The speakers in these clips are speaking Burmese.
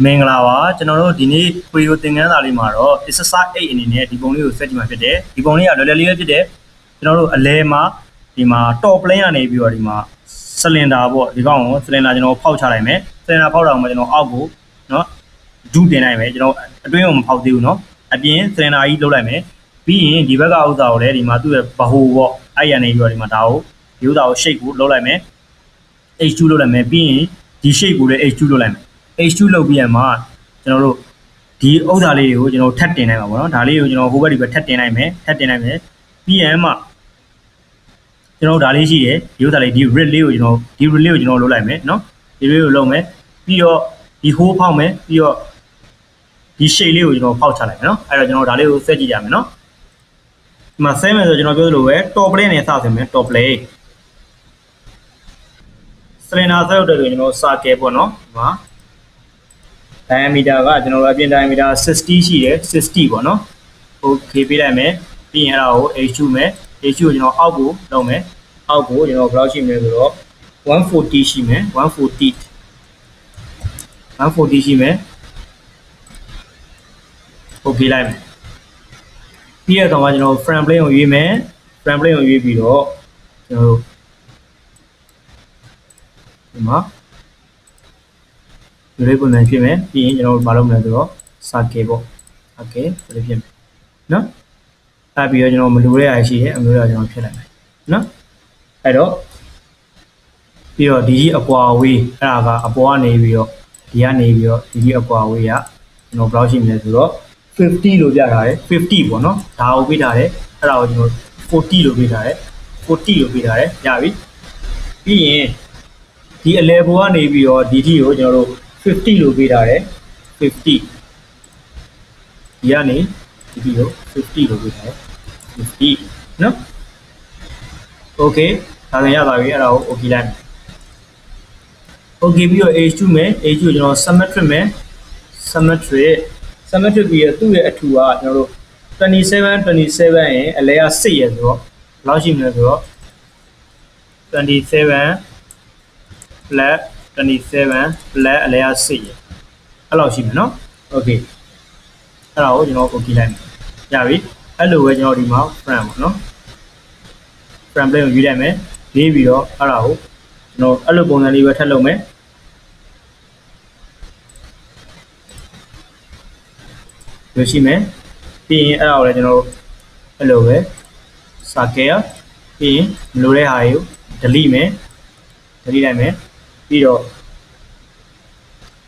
Menglawa, General Dini, Creo Parametric, it's a side 8 in it, the only setting of the day, the only other today, General Alema, the top layer navy or the cylinder, the ground, cylinder, pouch, cylinder powder, algo, no, do the name, doing how do you know, at the end, cylinder I do being the Vega out already, Matu, Bahu, Iron, or Matao, you thou shake wood lolame, H2 lolame, being the shape would H2 lolame. H2 low BMR, the Odaleo, 39, Dalio, who very 39, PM, Dalishi, you the really, the really, lolame, no, the real lome, your the whole palme, your the shale, pouch, no, I don't know, Dalio 30 jam, no. My same as the top lane is 1,000, top lane. Selena, Sake, no, diameter, diameter 60 60 no? Okay, P being H2 H2 outgo, no me, outgo, grouchy me 140 shime, 140 shime. Okay, lime. Here come frame play on you, man, frame play on you below. You will mention being Balom Sakebo. Okay, no? I be Malure, I see, and we are no? I don't. Pure DG Aqua, we have a Boa Navy, Dia Navy, DG Aqua, we are browsing the 50 Lubia, 50 bono, Tao Vidare, around 40 Lubidare, 40 Lubidare, Yavi. Being the Leboa Navy or DG, 50 Lubidare, 50. Yani, 50 Lubidare, 50. No? Okay, okay, give you H2 me, H2, symmetry me, symmetry be a 2 at 2 27, a layer C as well, launching as well, 27 flat 27 flat layer C. Hello, no? Okay. Hello, okay, then. Yavi, hello, remote frame, no? Frame play on you, video, hello, hello, bonali, hello, me. You see me? Being hello, Sakea, being Lure Hayu, delete me, video.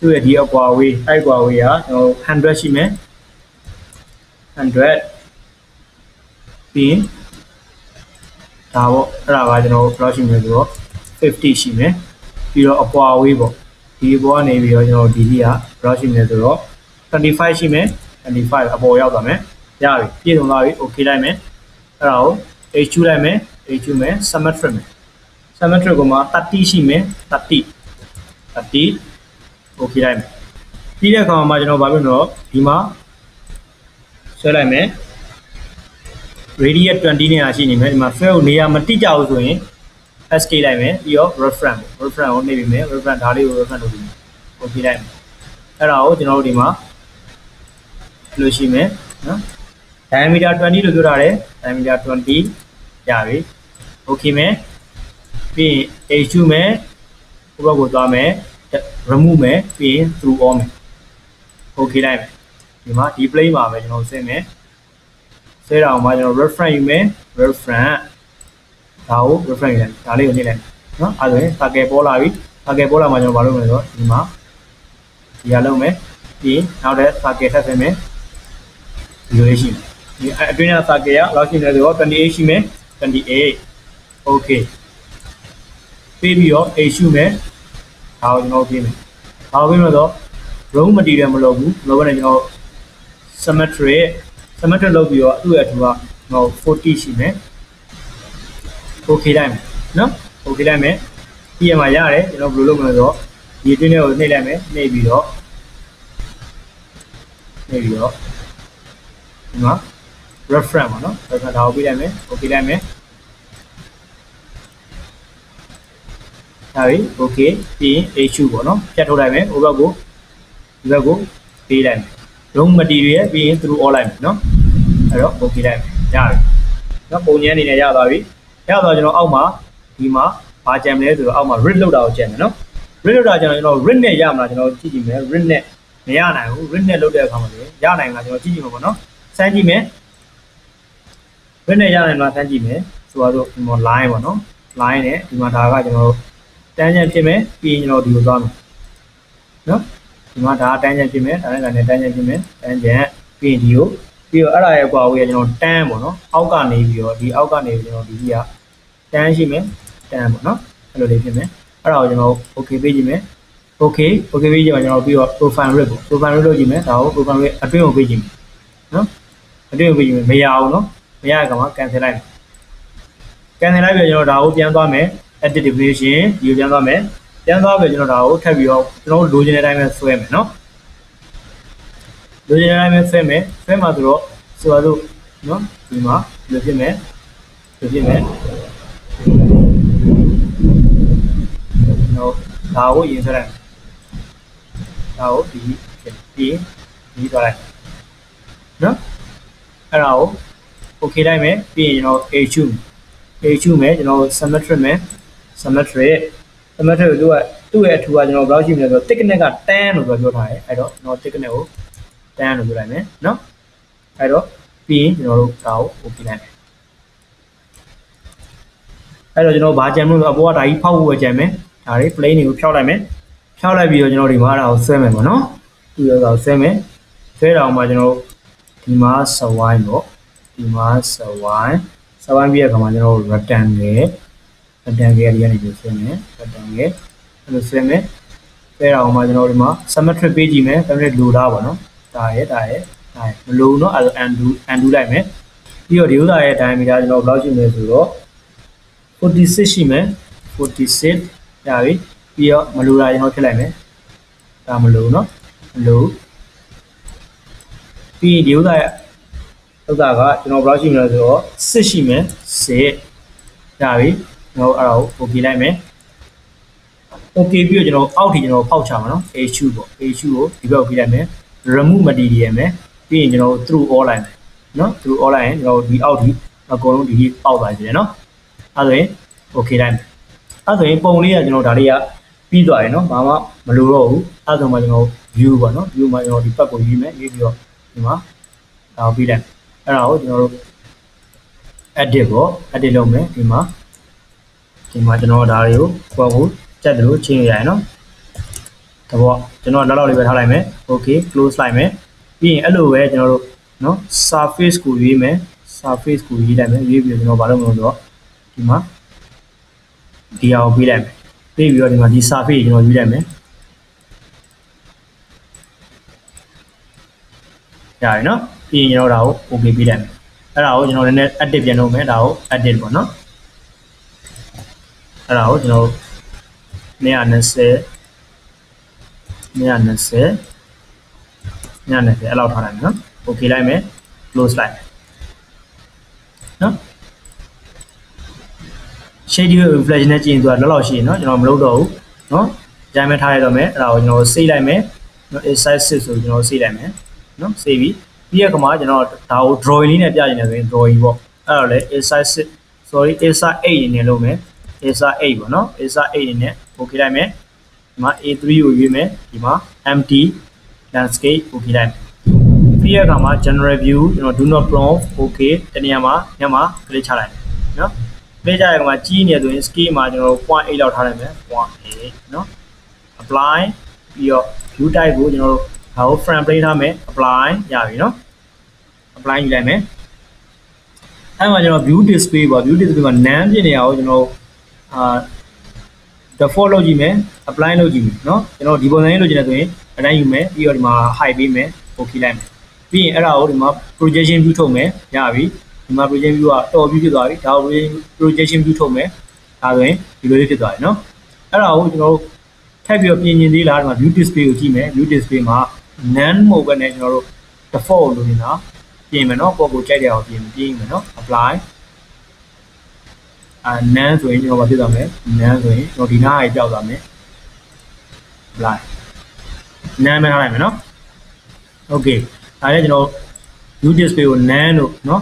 To a dear Huawei, I Huawei, 100 shime, 100 being Tao, brushing the 50 shime, video of Huawei, the one navy, DDR, brushing the 25 shime. 25 အပေါ်ရောက်သွားမယ်ရပြီပြည့်စုံသွားပြီ okay လိုက်မယ်အဲ့ဒါကို H2 လိုက်မယ် H2 မယ် symmetric မယ် symmetric ကိုမှ30ရှိမယ်30 okay လိုက်မယ်ပြီးတဲ့အခါမှာကျွန်တော်ဗာပြလို့ဒီမှာဆွဲလိုက်မယ် radius 20နဲ့ရှိနေမယ်ဒီမှာ fill နေရာမတိကျဘူးဆိုရင် SK လိုက်မယ်ပြီးတော့ reference ကိုနှိပ်ပြီးမယ် reference ဒါလေးကို reference လုပ်ပြီးမယ် okay လိုက်မယ်အဲ့ဒါကိုကျွန်တော်တို့ဒီမှာလို့ရှိမယ်နော် diameter 20 လို့ပြောထားတယ် diameter 20 ရပြီ okay မယ်ပြီးရင် H2 မယ်ဟိုဘက်ကိုသွားမယ် remove မယ်ပြီးရင် through all မယ် okay လိုက်မယ်ဒီမှာဒီ plane မှာပဲကျွန်တော်ဆင်းမယ်ဆဲတာအောင်မှာကျွန်တော် reference ယူမယ် reference ဒါကို reference ယူလိုက်ဒါလေးကိုနှိပ်လိုက်နော်အဲ့ဒါဆိုရင် target ပေါ်လာပြီ target ပေါ်လာမှာကျွန်တော်မလုပ်မယ်ဆိုတော့ဒီမှာဒီရလုံးမယ်ပြီးနောက်တဲ့ target ထပ်ဆင်းမယ်ဒီလိုရှိမယ်ဒီအတွင်းက target ကလောက်ရှိနေဆိုတော့28ရှိမယ်28 okay ပြီးပြီးတော့ H ရှုမယ်ဒါကိုကျွန်တော်ပြင်မယ်ဒါကိုပြင်လို့တော့ row material မလုပ်ဘူးလောဘနဲ့ကျွန်တော် symmetric လုပ်ပြီးတော့သူ့ရဲ့အထူကကျွန်တော်40ရှိမယ် okay လိုက်မယ်နော် okay လိုက်မယ်ပြီးရမှာရတယ်ကျွန်တော်ဘယ်လိုလုပ်မလဲဆိုတော့ဒီအတွင်းထဲကိုနှိပ်လိုက်မယ်နှိပ်ပြီးတော့ဒီမှာ reference ပါနော် reference ဒါကိုပြလိုက်မယ် okay လိုက်မယ်ဒါပြီ okay ပြီးရင် H2 ပေါ့နော်ဖြတ်ထုတ်လိုက်မယ်ဟိုဘက်ကို ဒီဘက်ကိုပေးလိုက်မယ် raw material ပြီးရင် through all လိုက်မယ်နော်အဲ့တော့ okay လိုက်မယ်ရတယ်နော်ပုံညမ်းအနေနဲ့ရသွားပြီရသွားကျွန်တော်အောက်မှာဒီမှာဘာကြံမလဲဆိုတော့အောက်မှာ read လောက်တာကိုကြံတယ်နော် read လောက်တာကျွန်တော် read နဲ့ရမလားကျွန်တော်ကြည့်ကြည့်မယ် read နဲ့မရနိုင်ဘူး read နဲ့လုပ်တဲ့အခါမှာလေရနိုင်လားကျွန်တော်ကြည့်ကြည့်မှာပေါ့နော်စမ်းကြည့်မယ် read နဲ့ရနိုင်လားစမ်းကြည့်မယ်ဆိုတော့ဒီမှာ line ပေါ့နော် line နဲ့ဒီမှာဒါကကျွန်တော်တန်းချမ်းဖြစ်မယ်ပြီးရင်ကျွန်တော်ဒီကိုသွားမယ်နော်ဒီမှာဒါတန်းချမ်းဖြစ်မယ်ဒါနဲ့တန်းချမ်းဖြစ်မယ်တန်းချမ်းပြီးရင်ဒီကိုပြီးတော့အဲ့ဒါရဲ့ကွာဝေးကကျွန်တော်တန်းပေါ့နော်အောက်ကနေပြီးတော့ဒီအောက်ကနေကျွန်တော်ဒီကြီးကတန်းရှိမယ်တန်းပေါ့နော်အဲ့လိုလေးဖြစ်မယ်အဲ့ဒါကိုကျွန်တော် okay ပေးကြည့်မယ် okay ပေးကြည့်ပါကျွန်တော်ပြီးတော့ profile rate ပေါ့ profile rate လုပ်ကြည့်မယ်ဒါကို profile rate အတွင်းကိုပေးကြည့်မယ်နော်အတွင်းကိုပေးကြည့်မယ်မရအောင်နော်မရတဲ့ကောင်က cancel လိုက်မယ် cancel လိုက်ပြီးကျွန်တော်ဒါကိုပြန်သွားမယ် edit definition ဒီကိုပြန်သွားမယ်ပြန်သွားပြီးကျွန်တော်ဒါကိုထပ်ပြီးတော့ကျွန်တော်လိုချင်တဲ့အတိုင်းပဲဆွဲမယ်နော်လိုချင်တဲ့အတိုင်းပဲဆွဲမယ်ဆွဲမှာဆိုတော့နော်ဒီမှာလိုဖြစ်မယ်နော်ဒါကိုရင်ဆွဲလိုက်ဒါကိုဒီသွားလိုက်နော်အဲ့ဒါကို okay လိုက်မယ်ပြီးရင်ကျွန်တော် 𝐂 မယ်ကျွန်တော် symmetric မယ် symmetric ကိုသူ့ရဲ့အထူကကျွန်တော်ဘယ်လောက်ရှိမလဲဆိုတော့ thickness က10လို့ပြောထားတယ်အဲ့တော့ကျွန်တော် thickness ကို10လို့ပြောလိုက်မယ်နော်အဲ့တော့ပြီးရင်ကျွန်တော်တို့ဒါကို okay လိုက်မယ်အဲ့တော့ကျွန်တော်ဘာကြံမလို့ဆိုအပေါ်ကဒါကြီးဖောက်ဖို့ကြံမယ်ဒါတွေ plane တွေကိုဖြောက်လိုက်မယ်ဖြောက်လိုက်ပြီးတော့ကျွန်တော်ဒီမှာအဲ့ဒါကိုဆွဲမယ်ပေါ့နော်သူ့ရောကဆွဲမယ်ဆွဲတာအောင်မှာကျွန်တော်ဒီမှာ swine ပေါ့ဒီမှာ swine ပြီးတဲ့အခါမှာကျွန်တော် rectangle ဒီကနေပြီးဆွဲမယ် rectangle အဲ့လိုဆွဲမယ်ဆွဲတာအောင်မှာကျွန်တော်ဒီမှာ symmetric ပေးကြည့်မယ် symmetric လိုတာပေါ့နော်ဒါရဲ့မလိုဘူးเนาะအဲ့ဒါ undo လိုက်မယ်ပြီးတော့ဒီဥစ္စာရဲ့ diameter ကျွန်တော်ဘယ်လောက်ရှိမလဲဆိုတော့46ရှိမယ်46ရပြီပြီးတော့မလိုတာကျွန်တော်ဖြတ်လိုက်မယ်ဒါမလိုเนาะမလိုပြီးဒီဥစ္စာရဲ့ကကျွန်တော်ဘယ်လောက်ရှိမလဲဆိုတော့6ရှိမယ်6ရပြီကျွန်တော်အဲ့ဒါကို okay လိုက်မယ် okay ပြီးတော့ကျွန်တော်အောက်ထိကျွန်တော်ဖောက်ချမှာเนาะ 𝐻 ပေါ့ 𝐻 ကိုဒီဘက်ကိုပြလိုက်မယ် remove material မယ်ပြီးရင်ကျွန်တော် through all လိုက်မယ်เนาะ through all လိုက်ရင်ကျွန်တော်ဒီအောက်ထိအကုန်လုံးဒီပေါက်သွားပြီเนาะအဲ့ဆိုရင် okay လိုက်မယ်အဲ့ဆိုရင်ပုံလေးကကျွန်တော်ဒါလေးကပြီးသွားပြီเนาะဘာမှမလိုတော့ဘူးအဲ့ဆိုမှကျွန်တော် view ပေါ့เนาะ view မှာကျွန်တော်ဒီဘက်ကိုရေးမယ်ရေးပြီးတော့ဒီမှာဒါကိုပြီးလိုက်အဲ့ဒါကိုကျွန်တော်တို့ edit ပေါ့ edit လုပ်မယ်ဒီမှာကျွန်တော်ဒါတွေကိုပေါ်ကိုကြက်တယ်လို့ချင်းရရနော်ဒါပေါ့ကျွန်တော်လောက်လေးပဲထားလိုက်မယ် okay close လိုက်မယ်ပြီးရင်အဲ့လိုပဲကျွန်တော်တို့နော် surface ကိုရေးမယ် surface ကိုရေးလိုက်မယ်ရေးပြီးတော့ကျွန်တော်ဘာလုပ်မလို့ဆိုတော့ဒီမှာဒီအောင်ပေးလိုက်မယ်ပြီးပြီးတော့ဒီမှာဒီ surface ကျွန်တော်ရေးလိုက်မယ်ရပြီနော်ပြီးရင်ကျွန်တော်ဒါကို okay ပေးလိုက်မယ်အဲ့ဒါကိုကျွန်တော်လည်း edit ပြန်လုပ်မယ်ဒါကို edit ပေါ့နော်အဲ့ဒါကိုကျွန်တော်220အဲ့လောက်ထားလိုက်မယ်နော် okay လိုက်မယ် close လိုက်နော် shade reflection နဲ့ကြည့်ရင်သူကလောက်ရှိရင်နော်ကျွန်တော်မလုပ်တော့ဘူးနော်ကြမ်းမဲ့ထားရတော့မယ်အဲ့ဒါကိုကျွန်တော် save လိုက်မယ်နော် size 6ဆိုကျွန်တော် save လိုက်မယ်နော် save ပြီးရကမှာကျွန်တော်ဒါကို drawing လေးနဲ့ပြနေတယ်ဆိုရင် drawing ပေါ့အဲ့တော့လေ size 6 sorry size 8နေလုပ်မယ်size 8ပေါ့နော် size 8နေနဲ့ okay လိုက်မယ်ဒီမှာ A3 ကိုရွေးမယ်ဒီမှာ empty landscape okay လိုက်ပြီးရကမှာ general view ကျွန်တော် do not prompt okay တနေရာမှာညမှာ click ချလိုက်နော် click ချရကမှာကြီးနေဆိုရင် scale မှာကျွန်တော် 0.8 လောက်ထားလိုက်မယ် 0.8 နော် apply ပြီးတော့ view type ကိုကျွန်တော်တို့ဒါကို frame plane ထားမယ် apply ရပြီနော် apply ယူလိုက်မယ်အဲ့မှာကျွန်တော် view display ပေါ့ view display မှာ none ဖြစ်နေရအောင်ကျွန်တော်default လုပ်ကြည့်မယ် apply လုပ်ကြည့်မယ်เนาะကျွန်တော်ဒီပုံစံလေးလုပ်ချင်တယ်ဆိုရင်အတိုင်းယူမယ်ပြီးတော့ဒီမှာ hide ပေးမယ် okay လိုက်မယ်ပြီးရင်အဲ့ဒါကိုဒီမှာ projection view ထုတ်မယ်ရပြီဒီမှာ projection view ကတော် view ဖြစ်သွားပြီဒါကို projection view ထုတ်မယ်ဒါဆိုရင်ဒီလိုလေးဖြစ်သွားပြီเนาะအဲ့ဒါကိုကျွန်တော်တို့ထပ်ပြီးတော့ပြင်သေးလားဒီမှာ view display ကိုကြည့်မယ် view display မှာ none မဟုတ်ဘဲနဲ့ကျွန်တော်တို့ default လို့နေတာပြင်မယ်เนาะကိုကိုကြိုက်တဲ့အောင်ပြင်မယ်เนาะ apply none ဆိုရင်ကျွန်တော်ဘာဖြစ်သွားမလဲ none ဆိုရင်ကျွန်တော်ဒီနားကြီးပြောက်သွားမယ် apply nan ပဲထားလိုက်မယ်နော် okay ဒါလည်းကျွန်တော် view display ကို nan လို့နော်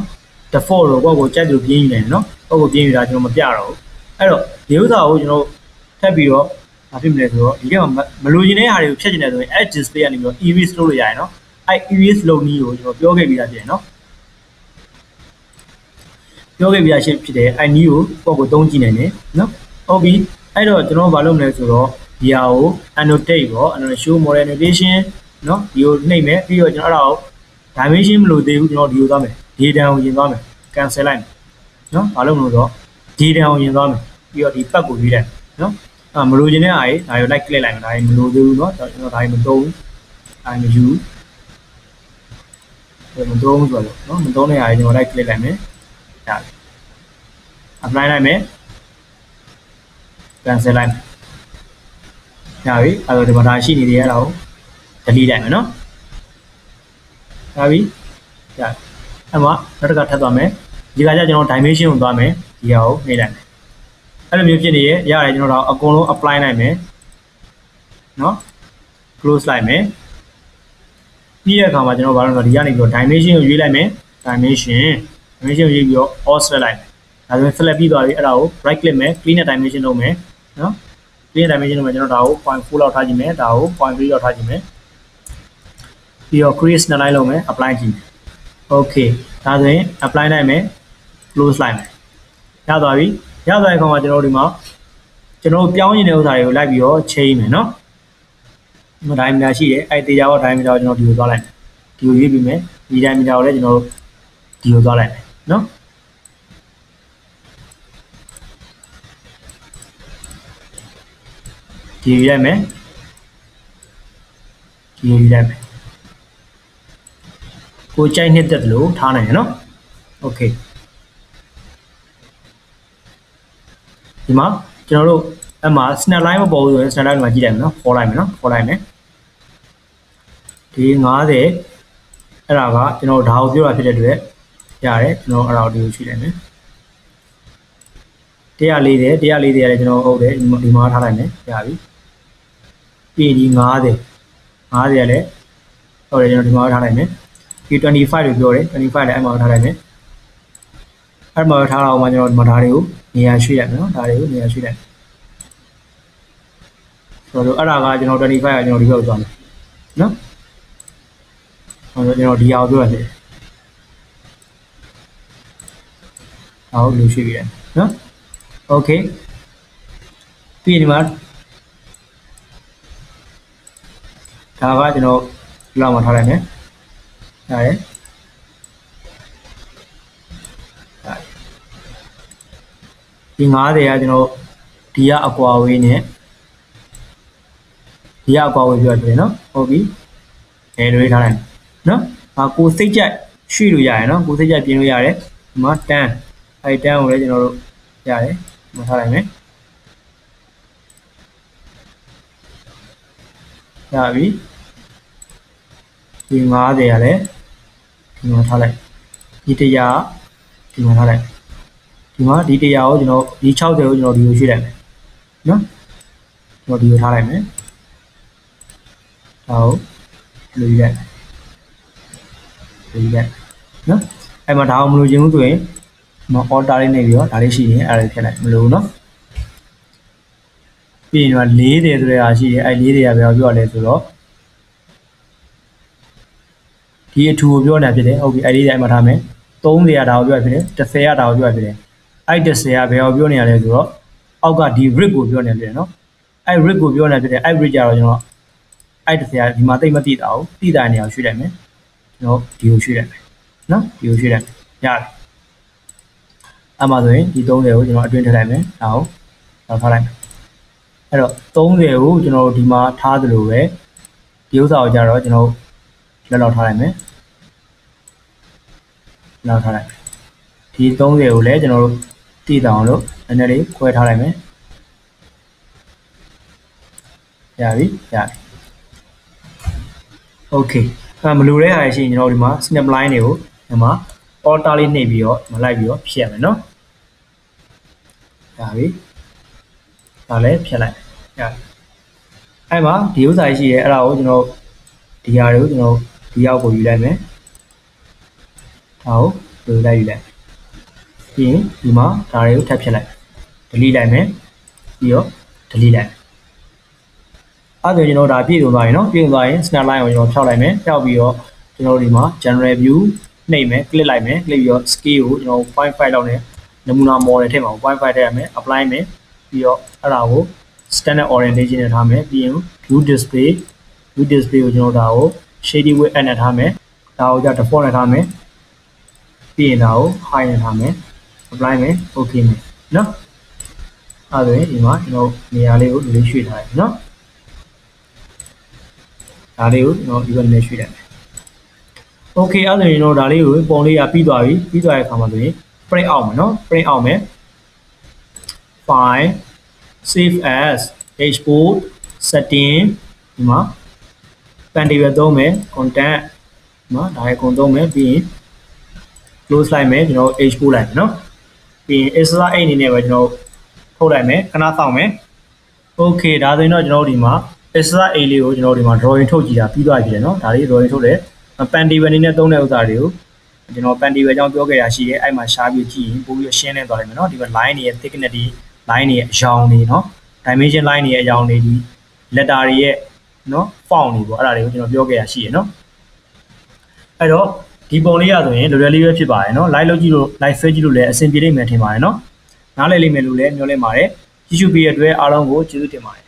default လို့ကိုယ့်ကိုကြိုက်လို့ပြင်းယူနေတယ်နော်ကိုယ့်ကိုပြင်းယူတာကျွန်တော်မပြတော့ဘူးအဲ့တော့ဒီဥစ္စာကိုကျွန်တော်ထပ်ပြီးတော့ဘာဖြစ်မလဲဆိုတော့ဒီထဲမှာမလိုချင်တဲ့ဟာတွေကိုဖြတ်ချင်တယ်ဆိုရင် add display ကနေပြီးတော့ erase လုပ်လို့ရတယ်နော်အဲ့ erase လုပ်နည်းကိုကျွန်တော်ပြောခဲ့ပြီးသားဖြစ်တယ်နော်ပြောခဲ့ပြီးသားဖြစ်တယ်အဲ့နည်းကိုကိုယ့်ကိုသုံးကြည့်နိုင်တယ်နော်ဟုတ်ပြီအဲ့တော့ကျွန်တော်ဘာလုပ်မလဲဆိုတော့ဒီဟာကို annotate ပေါ့ show model annotation နော်ဒီကိုနှိပ်မယ်ပြီးတော့ကျွန်တော်အဲ့ဒါကို dimension မလို့သေးဘူးကျွန်တော်ဒီကိုသွားမယ် data ကိုရင်သွားမယ် cancel လိုက်မယ်နော်ဘာလို့မလို့တော့ data ကိုရင်သွားမယ်ပြီးတော့ဒီပတ်ကိုရွေးလိုက်နော်မလိုချင်တဲ့အားတွေဒါကို like click လိုက်မယ်ဒါတွေမလိုသေးဘူးနော်ကျွန်တော်ဒါတွေမသုံးဘူးဒါမယူမသုံးဘူးဆိုတော့နော်မသုံးတဲ့အားတွေကျွန်တော် like click လိုက်မယ်ဒါ apply လိုက်မယ် cancel လိုက်မယ်ရပြီအဲ့တော့ဒီမှာဒါရှိနေတယ်အဲ့ဒါကို delete လိုက်မယ်နော်ရပြီရအဲ့မှာနောက်တစ်ခါထပ်သွားမယ်ဒီကကြကျွန်တော် dimension ကိုသွားမယ်ဒီဟာကိုနှိပ်လိုက်မယ်အဲ့လိုမျိုးဖြစ်နေရတယ်ကျွန်တော်တို့အကုန်လုံး apply လိုက်မယ်နော် close လိုက်မယ်ပြီးတဲ့အခါမှာကျွန်တော်ဘာလို့လဲဆိုတော့ဒီကနေပြီးတော့ dimension ကိုရွေးလိုက်မယ် dimension ကိုရွေးပြီးတော့ all select လိုက်ဒါဆိုရင် select ပြီးသွားပြီအဲ့ဒါကို right click မယ် clean dimension လုပ်မယ်နော် clean dimension လုပ်မယ်ကျွန်တော်ဒါကို 0.4 လောက်ထားကြည့်မယ်ဒါကို 0.3 လောက်ထားကြည့်မယ်ပြီးတော့ create နှစ်လိုက်လုပ်မယ် apply ကြည့်မယ် okay ဒါဆိုရင် apply လိုက်မယ် close လိုက်မယ်ရသွားပြီရသွားတဲ့အခါမှာကျွန်တော်ဒီမှာကျွန်တော်ပြောင်းနေတဲ့ဥစ္စာတွေကိုလိုက်ပြီးတော့ change မယ်နော်ဒီ diameter ရှိတယ်အဲ့တေချာတော့ diameter ကိုကျွန်တော်ဒီကိုသွားလိုက်မယ်ဒီကိုရွေးပြီးမယ်ဒီ diameter ကိုလည်းကျွန်တော်ဒီကိုသွားလိုက်မယ်နော်ဒီရွေးလိုက်မယ်ဒီရွေးလိုက်မယ်ကိုကြိုက်နှစ်လို့ထားနိုင်ရနော် okay ဒီမှာကျွန်တော်တို့အဲ့မှာ snap line မပေါ်ဘူးဆိုရင် snap line မှာကြည့်လိုက်မယ်နော်ခေါ်လိုက်မယ်နော်ခေါ်လိုက်မယ်ဒီ90အဲ့ဒါကကျွန်တော်ဒါကိုပြောတာဖြစ်တဲ့အတွက်ရတယ်ကျွန်တော်အဲ့ဒါကိုဒီကိုရှိလိုက်မယ်140ရတယ်ကျွန်တော်ဟုတ်တယ်ဒီမှာထားလိုက်မယ်ရပြီပြီးဒီ90ကလည်းဟုတ်တယ်ကျွန်တော်ဒီမှာထားလိုက်မယ်ဒီ25လို့ပြောတယ်25လည်းအဲ့မှာထားလိုက်မယ်အဲ့မှာထားတော့မှကျွန်တော်ဒီမှာဒါတွေကိုနေရာရွှေ့ရမယ်နော်ဒါတွေကိုနေရာရွှေ့လိုက်ဆိုတော့အဲ့ဒါကကျွန်တော်25ကကျွန်တော်ဒီဘက်ကိုသွားမယ်နော်ဆိုတော့ကျွန်တော်ဒီအောင်ပြောရတယ်အော်လူရွှေ့ပြရတယ်နော်โอเคပြီးဒီမှာဒါကကျွန်တော်ဒီလောက်မှာထားလိုက်မယ်ရတယ်ဒီ90ကကျွန်တော်ဒီကအကွာဝေးနဲ့ဒီကအကွာဝေးပြောတယ်နော်ဟုတ်ပြီအဲလိုထားလိုက်နော်ကိုစိတ်ကြိုက်ရွှေ့လို့ရတယ်နော်ကိုစိတ်ကြိုက်ပြင်လို့ရတယ်ဒီမှာတန်းအဲတန်းကိုလည်းကျွန်တော်တို့ရတယ်မထားလိုက်မယ်ရပြီဒီ90ရလည်းဒီမှာထားလိုက်ဒီ100ဒီမှာထားလိုက်ဒီမှာဒီ100ကိုကျွန်တော်ဒီ60ကိုကျွန်တော်ဒီကိုရွှေ့လိုက်မယ်နော်ကျွန်တော်ဒီကိုထားလိုက်မယ်ဒါကိုလူယူလိုက်နော်အဲ့မှာဒါအောင်မလို့ခြင်းဘူးဆိုရင်မ order လေးနေပြီးတော့ဒါလေးရှိရင်အဲ့ဒါဖြတ်လိုက်မလို့နော်ပြီးရင်ဒီမှာ40ဆိုတဲ့ဟာရှိတယ်အဲ့40ကဘယ်လိုပြောရလဲဆိုတော့ဒီအထူကိုပြောနေတာဖြစ်တယ်ဟုတ်ပြီအဲ့ဒီအဲ့မှာထားမယ်30ကဒါကိုပြောရဖြစ်တယ်10ကဒါကိုပြောရဖြစ်တယ်အဲ့10ကဘယ်ကိုပြောနေရလဲဆိုတော့အောက်ကဒီ rig ကိုပြောနေဖြစ်တယ်နော်အဲ့ rig ကိုပြောနေဖြစ်တယ်အဲ့ rig ကြတော့ကျွန်တော်အဲ့10ကဒီမှာတိတ်မသိတာကိုသိတာနေအောင်ရွှေ့လိုက်မယ်ကျွန်တော်ဒီကိုရွှေ့လိုက်မယ်နော်ဒီကိုရွှေ့လိုက်ရတယ်အမှဆိုရင်ဒီ30ကိုကျွန်တော်အတွင်းထည့်လိုက်မယ်ဒါကိုတော့ထားလိုက်မယ်အဲ့တော့30ကိုကျွန်တော်ဒီမှာထားသလိုပဲဒီဥစ္စာကိုကြတော့ကျွန်တော်လက်လောက်ထားလိုက်မယ်လောက်ထားလိုက်ဒီ30ကိုလည်းကျွန်တော်တို့တည်တောင်လို့နည်းနည်းလေးခွဲထားလိုက်မယ်ရပြီโอเคမလိုတဲ့ဟာရှိရင်ကျွန်တော်ဒီမှာ snap line တွေကိုဒီမှာ alter လေးနှိပ်ပြီးတော့မလိုက်ပြီးတော့ဖြတ်ရမယ်နော်ရပြီဒါလည်းဖြတ်လိုက်ရအဲ့မှာဒီဥစ္စာရှိရဲအဲ့ဒါကိုကျွန်တော် ဒီဟာတွေကိုကျွန်တော်ဒီရောက်ကိုယူလိုက်မယ်ဒါကိုလိုလိုက်ယူလိုက်ပြီးရင်ဒီမှာဒါတွေကိုထပ်ဖြတ်လိုက် delete လိုက်မယ်ပြီးတော့ delete လိုက်အဲ့ဒါကျွန်တော်ဒါပြည့်စုံသွားပြီเนาะပြည့်စုံသွားရင် snap line ကိုကျွန်တော်ဖြောက်လိုက်မယ်ဖြောက်ပြီးတော့ကျွန်တော်ဒီမှာ general view နှိပ်မယ် click လိုက်မယ် click ပြီးတော့ scale ကိုကျွန်တော် 0.5 လောက်နဲ့နမူနာ model ထည့်မှာ 0.5 ထည့်ရမယ် apply မယ်ပြီးတော့အဲ့ဒါကို standard orientation နဲ့ထားမယ်ပြီးရင် view display ကိုကျွန်တော်ဒါကို shading width နဲ့ထားမယ်ဒါကိုじゃ default နဲ့ထားမယ်ပြီးရင်ဒါကို high နဲ့ထားမယ် apply မယ် okay မယ်เนาะအဲ့ဒါဒီမှာကျွန်တော်နေရာလေးကိုလေးရွှေ့ထားတယ်เนาะဒါလေးကိုကျွန်တော်ဒီဘက်နဲ့ရွှေ့လိုက်မယ် okay အဲ့ဒါကျွန်တော်ဒါလေးကိုပုံလေးရပြီးသွားပြီပြီးသွားတဲ့အခါမှာဆိုရင် print out မယ်เนาะ print out မယ် file save as export setting ဒီမှာ Pantable သုံးမယ် content ဒီမှာဒါရကုန်သုံးမယ်ပြီးရင် close လိုက်မယ်ကျွန်တော် export လိုက်မယ်เนาะပြီးရင် extra 8အနေနဲ့ပဲကျွန်တော်ထုတ်လိုက်မယ်ခဏစောင့်မယ် okay ဒါဆိုရင်တော့ကျွန်တော်ဒီမှာ extra 8လေးကိုကျွန်တော်ဒီမှာ drawing ထုတ်ကြည့်တာပြီးသွားပြီလေเนาะဒါလေး drawing ထုတ်တယ် Pantable အနေနဲ့သုံးတဲ့ဥစ္စာတွေကိုကျွန်တော် Pantable အကြောင်းပြောခဲ့တာရှိတယ်အဲ့မှာရှားပြီးကြည့်ရင်ပို့ပြီးရှင်းနေသွားလိမ့်မယ်เนาะဒီမှာ line တွေရဲ့ thickness တွေ line တွေရဲ့အရောင်တွေเนาะ dimension line တွေရဲ့အရောင်တွေဒီ letter တွေရဲ့เนาะ font တွေပေါ့အဲ့ဒါတွေကိုကျွန်တော်ပြောခဲ့တာရှိတယ်เนาะအဲ့တော့ဒီပုံလေးရဆိုရင်လွယ်လွယ်လေးပဲဖြစ်ပါတယ်เนาะ live လုပ်ကြည့်လို့ live ဆွဲကြည့်လို့လည်းအဆင်ပြေလိမ့်မယ်ထင်ပါတယ်เนาะနားလည်လိမ့်မယ်လို့လည်းမျှော်လင့်ပါတယ်ကြည့်ရှုပေးရတဲ့အတွက်အားလုံးကိုကျေးဇူးတင်ပါတယ်